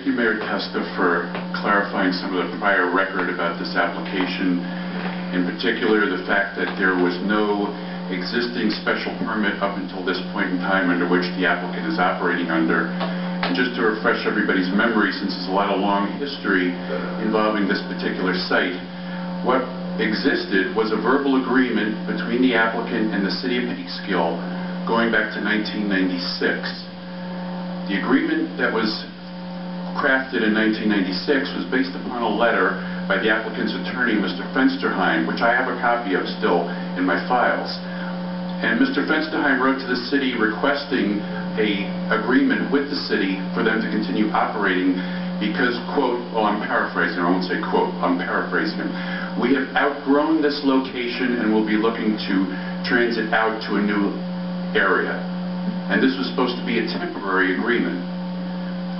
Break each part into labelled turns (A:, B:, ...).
A: Thank you, Mayor Testa, for clarifying some of the prior record about this application. In particular, the fact that there was no existing special permit up until this point in time under which the applicant is operating under. And just to refresh everybody's memory, since there's a lot of long history involving this particular site, what existed was a verbal agreement between the applicant and the city of Peekskill going back to 1996. The agreement that was crafted in 1996 was based upon a letter by the applicant's attorney, Mr. Fensterheim, which I have a copy of still in my files. And Mr. Fensterheim wrote to the city requesting an agreement with the city for them to continue operating because, quote, well, I'm paraphrasing, I won't say quote, I'm paraphrasing him. We have outgrown this location and will be looking to transit out to a new area. And this was supposed to be a temporary agreement.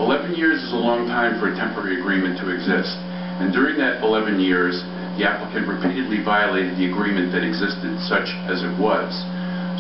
A: 11 years is a long time for a temporary agreement to exist. And during that 11 years, the applicant repeatedly violated the agreement that existed, such as it was.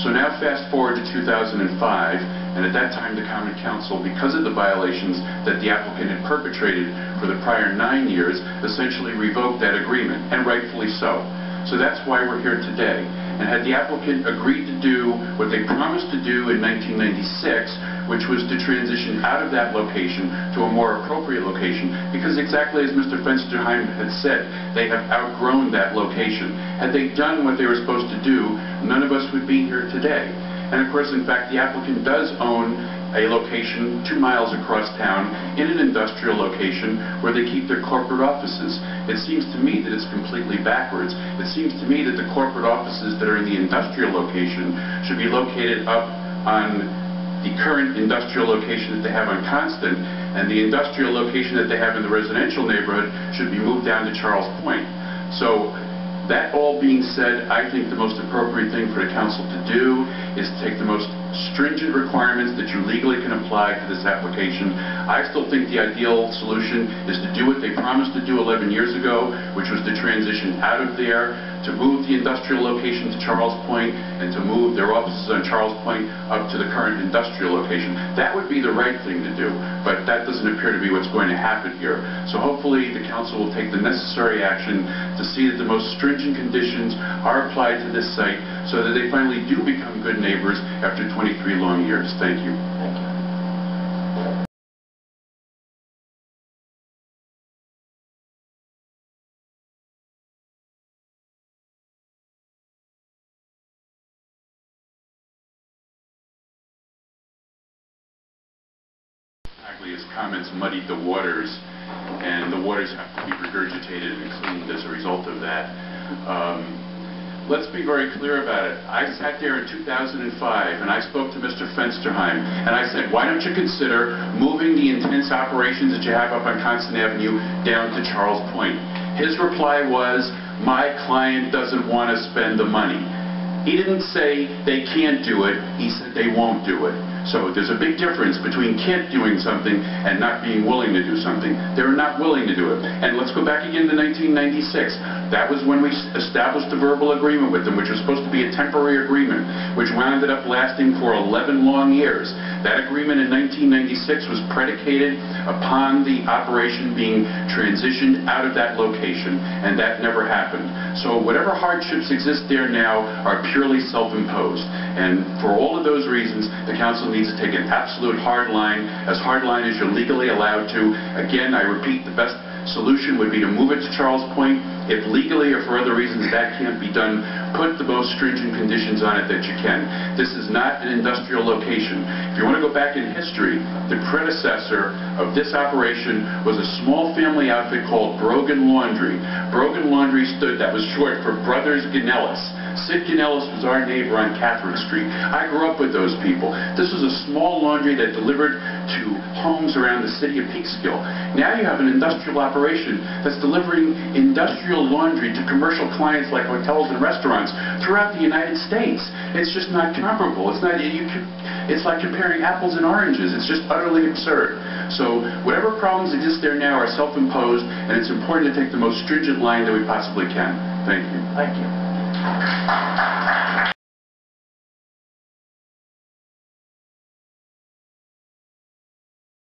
A: So now fast forward to 2005, and at that time the Common Council, because of the violations that the applicant had perpetrated for the prior 9 years, essentially revoked that agreement, and rightfully so. So that's why we're here today. And had the applicant agreed to do what they promised to do in 1996, which was to transition out of that location to a more appropriate location, because exactly as Mr. Fensterheim had said, they have outgrown that location. Had they done what they were supposed to do, none of us would be here today. And of course, in fact, the applicant does own a location 2 miles across town in an industrial location where they keep their corporate offices. It seems to me that it's completely backwards. It seems to me that the corporate offices that are in the industrial location should be located up on the current industrial location that they have on Constant, and the industrial location that they have in the residential neighborhood should be moved down to Charles Point. So that all being said, I think the most appropriate thing for the council to do is take the most stringent requirements that you legally can apply to this application. I still think the ideal solution is to do what they promised to do 11 years ago, which was to transition out of there, to move the industrial location to Charles Point, and to move their offices on Charles Point up to the current industrial location. That would be the right thing to do, but that doesn't appear to be what's going to happen here. So hopefully the council will take the necessary action to see that the most stringent conditions are applied to this site so that they finally do become good neighbors after 23 long years. Thank you.
B: Thank you.
A: His comments muddied the waters, and the waters have to be regurgitated and cleaned as a result of that. Let's be very clear about it. I sat there in 2005 and I spoke to Mr. Fensterheim and I said, why don't you consider moving the intense operations that you have up on Constant Avenue down to Charles Point? His reply was, my client doesn't want to spend the money. He didn't say they can't do it, he said they won't do it. So there's a big difference between can't doing something and not being willing to do something. They're not willing to do it. And let's go back again to 1996. That was when we established a verbal agreement with them, which was supposed to be a temporary agreement, which wound up lasting for 11 long years. That agreement in 1996 was predicated upon the operation being transitioned out of that location, and that never happened. So whatever hardships exist there now are purely self-imposed. And for all of those reasons, the council needs to take an absolute hard line as you're legally allowed to. Again, I repeat, the best solution would be to move it to Charles Point. If legally or for other reasons that can't be done, put the most stringent conditions on it that you can. This is not an industrial location. If you want to go back in history, the predecessor of this operation was a small family outfit called Brogan Laundry. Brogan Laundry that was short for Brothers Ganellis. Sid Ganellis was our neighbor on Catherine Street. I grew up with those people. This was a small laundry that delivered to homes around the city of Peekskill. Now you have an industrial operation that's delivering industrial laundry to commercial clients like hotels and restaurants throughout the United States. It's just not comparable. It's like comparing apples and oranges. It's just utterly absurd. So whatever problems exist there now are self-imposed, and it's important to take the most stringent line that we possibly can. Thank you.
B: Thank you.